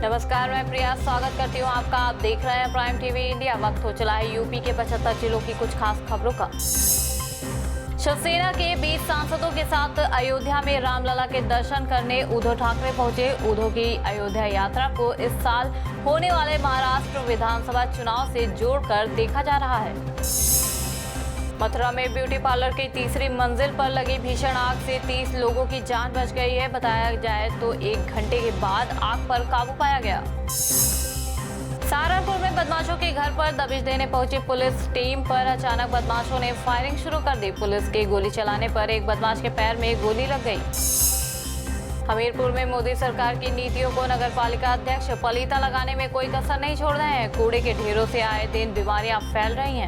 नमस्कार, मैं प्रिया स्वागत करती हूँ आपका। आप देख रहे हैं प्राइम टीवी इंडिया। वक्त हो चला है यूपी के 75 जिलों की कुछ खास खबरों का। शिवसेना के 20 सांसदों के साथ अयोध्या में रामलला के दर्शन करने उद्धव ठाकरे पहुंचे। उद्धव की अयोध्या यात्रा को इस साल होने वाले महाराष्ट्र विधानसभा चुनाव से जोड़कर देखा जा रहा है। मथुरा में ब्यूटी पार्लर की तीसरी मंजिल पर लगी भीषण आग से 30 लोगों की जान बच गई है। बताया जाए तो 1 घंटे के बाद आग पर काबू पाया गया। सहारनपुर में बदमाशों के घर पर दबिश देने पहुंची पुलिस टीम पर अचानक बदमाशों ने फायरिंग शुरू कर दी। पुलिस के गोली चलाने पर एक बदमाश के पैर में गोली लग गई। हमीरपुर में मोदी सरकार की नीतियों को नगरपालिका अध्यक्ष पलीता लगाने में कोई कसर नहीं छोड़ रहे हैं। कूड़े के ढेरों से आए दिन बीमारियां फैल रही हैं।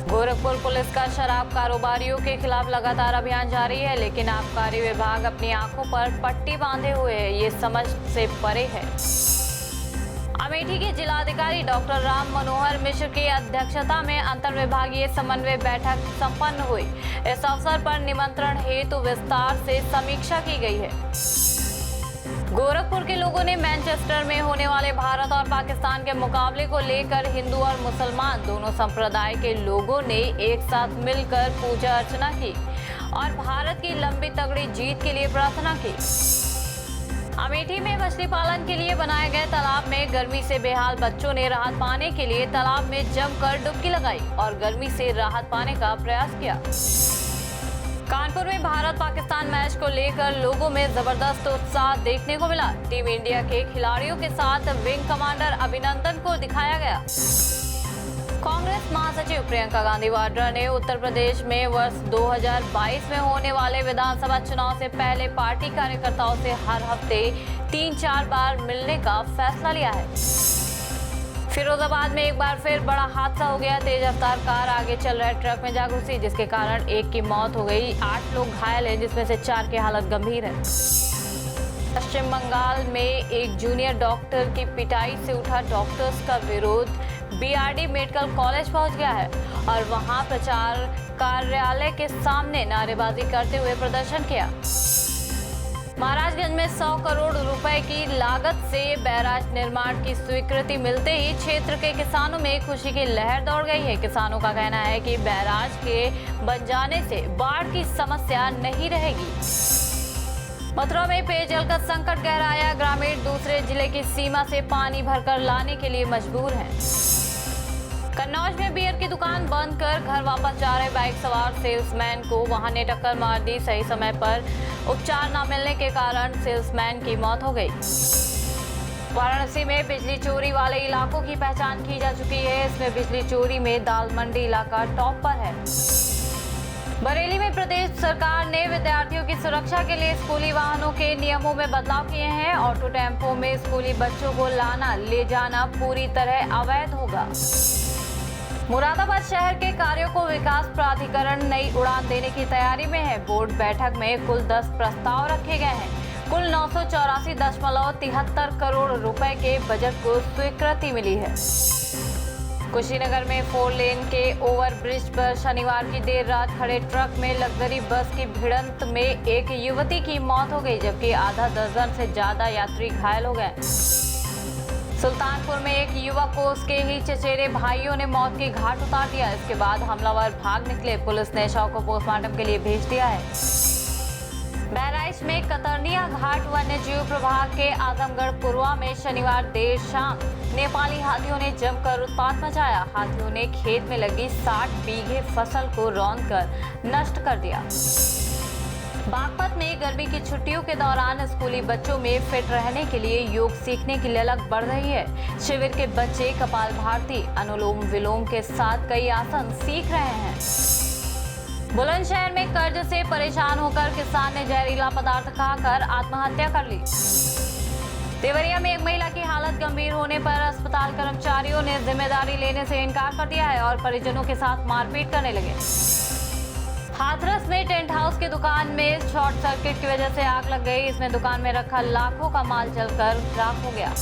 गोरखपुर पुलिस का शराब कारोबारियों के खिलाफ लगातार अभियान जारी है, लेकिन आबकारी विभाग अपनी आंखों पर पट्टी बांधे हुए है, ये समझ से परे है। अमेठी के जिलाधिकारी डॉक्टर राम मनोहर मिश्र की अध्यक्षता में अंतर विभागीय समन्वय बैठक संपन्न हुई। इस अवसर पर निमंत्रण हेतु विस्तार से समीक्षा की गई है। गोरखपुर के लोगों ने मैनचेस्टर में होने वाले भारत और पाकिस्तान के मुकाबले को लेकर हिंदू और मुसलमान दोनों संप्रदाय के लोगों ने एक साथ मिलकर पूजा अर्चना की और भारत की लंबी तगड़ी जीत के लिए प्रार्थना की। अमेठी में मछली पालन के लिए बनाए गए तालाब में गर्मी से बेहाल बच्चों ने राहत पाने के लिए तालाब में जमकर डुबकी लगाई और गर्मी से राहत पाने का प्रयास किया। कानपुर में भारत पाकिस्तान मैच को लेकर लोगों में जबरदस्त उत्साह देखने को मिला। टीम इंडिया के खिलाड़ियों के साथ विंग कमांडर अभिनंदन को दिखाया गया। कांग्रेस महासचिव प्रियंका गांधी वाड्रा ने उत्तर प्रदेश में वर्ष 2022 में होने वाले विधानसभा चुनाव से पहले पार्टी कार्यकर्ताओं से हर हफ्ते 3-4 बार मिलने का फैसला लिया है। फिरोजाबाद में एक बार फिर बड़ा हादसा हो गया। तेज रफ्तार कार आगे चल रहे ट्रक में जा घुसी, जिसके कारण एक की मौत हो गई। 8 लोग घायल हैं, जिसमें से 4 की हालत गंभीर है। पश्चिम बंगाल में एक जूनियर डॉक्टर की पिटाई से उठा डॉक्टर्स का विरोध बीआरडी मेडिकल कॉलेज पहुंच गया है और वहां प्रचार कार्यालय के सामने नारेबाजी करते हुए प्रदर्शन किया। महाराजगंज में 100 करोड़ रुपए की लागत से बैराज निर्माण की स्वीकृति मिलते ही क्षेत्र के किसानों में खुशी की लहर दौड़ गई है। किसानों का कहना है कि बैराज के बन जाने से बाढ़ की समस्या नहीं रहेगी। मथुरा में पेयजल का संकट गहराया। ग्रामीण दूसरे जिले की सीमा से पानी भरकर लाने के लिए मजबूर हैं। कन्नौज में बियर की दुकान बंद कर घर वापस जा रहे बाइक सवार सेल्समैन को वाहन ने टक्कर मार दी। सही समय पर उपचार न मिलने के कारण सेल्समैन की मौत हो गई। वाराणसी में बिजली चोरी वाले इलाकों की पहचान की जा चुकी है। इसमें बिजली चोरी में दाल मंडी इलाका टॉप पर है। बरेली में प्रदेश सरकार ने विद्यार्थियों की सुरक्षा के लिए स्कूली वाहनों के नियमों में बदलाव किए हैं। ऑटो टेम्पो में स्कूली बच्चों को लाना ले जाना पूरी तरह अवैध होगा। मुरादाबाद शहर के कार्यों को विकास प्राधिकरण नई उड़ान देने की तैयारी में है। बोर्ड बैठक में कुल 10 प्रस्ताव रखे गए हैं। कुल 984.73 करोड़ रुपए के बजट को स्वीकृति मिली है। कुशीनगर में 4 लेन के ओवरब्रिज पर शनिवार की देर रात खड़े ट्रक में लग्जरी बस की भिड़ंत में एक युवती की मौत हो गई, जबकि आधा दर्जन से ज्यादा यात्री घायल हो गए। सुल्तानपुर में एक युवक को उसके ही चचेरे भाइयों ने मौत के घाट उतार दिया। इसके बाद हमलावर भाग निकले। पुलिस ने शव को पोस्टमार्टम के लिए भेज दिया है। बहराइच में कतरनिया घाट वन्य जीव प्रभाग के आजमगढ़ पुरवा में शनिवार देर शाम नेपाली हाथियों ने जमकर उत्पात मचाया। हाथियों ने खेत में लगी 60 बीघे फसल को रौंदकर नष्ट कर दिया। बागपत में गर्मी की छुट्टियों के दौरान स्कूली बच्चों में फिट रहने के लिए योग सीखने की ललक बढ़ रही है। शिविर के बच्चे कपालभाति, अनुलोम विलोम के साथ कई आसन सीख रहे हैं। बुलंदशहर में कर्ज से परेशान होकर किसान ने जहरीला पदार्थ खाकर आत्महत्या कर ली। देवरिया में एक महिला की हालत गंभीर होने पर अस्पताल कर्मचारियों ने जिम्मेदारी लेने से इनकार कर दिया है और परिजनों के साथ मारपीट करने लगे। हाथरस में टेंट हाउस की दुकान में शॉर्ट सर्किट की वजह से आग लग गई। इसमें दुकान में रखा लाखों का माल जलकर राख हो गया।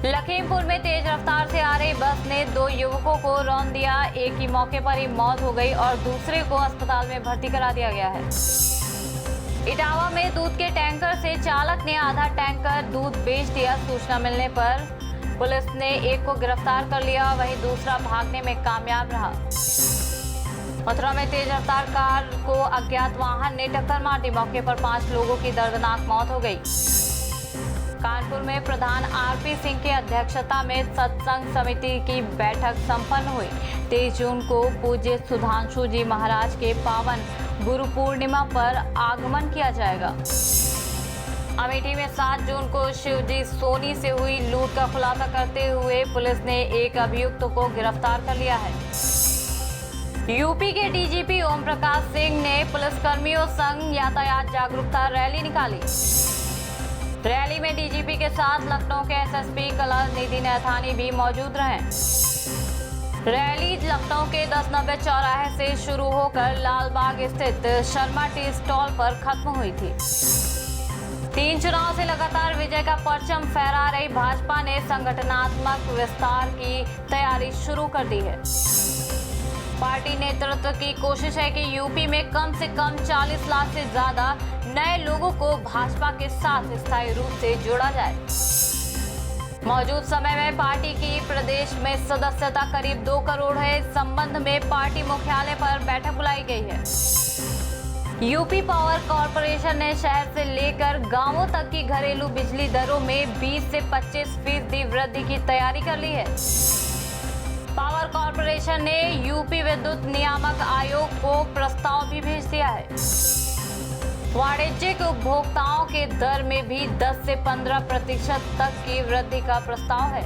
लखीमपुर में तेज रफ्तार से आ रही बस ने 2 युवकों को रौंद दिया। एक की मौके पर ही मौत हो गई और दूसरे को अस्पताल में भर्ती करा दिया गया है। इटावा में दूध के टैंकर से चालक ने आधा टैंकर दूध बेच दिया। सूचना मिलने पर पुलिस ने एक को गिरफ्तार कर लिया, वहीं दूसरा भागने में कामयाब रहा। मथुरा में तेज रफ्तार कार को अज्ञात वाहन ने टक्कर मार दी। मौके पर 5 लोगों की दर्दनाक मौत हो गई। कानपुर में प्रधान आरपी सिंह की अध्यक्षता में सत्संग समिति की बैठक संपन्न हुई। 23 जून को पूज्य सुधांशु जी महाराज के पावन गुरु पूर्णिमा पर आगमन किया जाएगा। अमेठी में 7 जून को शिवजी सोनी से हुई लूट का खुलासा करते हुए पुलिस ने एक अभियुक्त को गिरफ्तार कर लिया है। यूपी के डीजीपी ओम प्रकाश सिंह ने पुलिसकर्मियों संग यातायात जागरूकता रैली निकाली। रैली में डीजीपी के साथ लखनऊ के एसएसपी कलानिधि नैथानी भी मौजूद रहे। रैली लखनऊ के 1090 चौराहे से शुरू होकर लालबाग स्थित शर्मा टी स्टॉल पर खत्म हुई थी। 3 चुनाव से लगातार विजय का परचम फहरा रही भाजपा ने संगठनात्मक विस्तार की तैयारी शुरू कर दी है। पार्टी नेतृत्व की कोशिश है कि यूपी में कम से कम 40 लाख से ज्यादा नए लोगों को भाजपा के साथ स्थायी रूप से जोड़ा जाए। मौजूद समय में पार्टी की प्रदेश में सदस्यता करीब 2 करोड़ है। इस संबंध में पार्टी मुख्यालय पर बैठक बुलाई गई है। यूपी पावर कॉरपोरेशन ने शहर से लेकर गांवों तक की घरेलू बिजली दरों में 20 से 25% वृद्धि की तैयारी कर ली है। पावर कॉरपोरेशन ने यूपी विद्युत नियामक आयोग को प्रस्ताव भी भेज दिया है। वाणिज्यिक उपभोक्ताओं के दर में भी 10 से 15% तक की वृद्धि का प्रस्ताव है।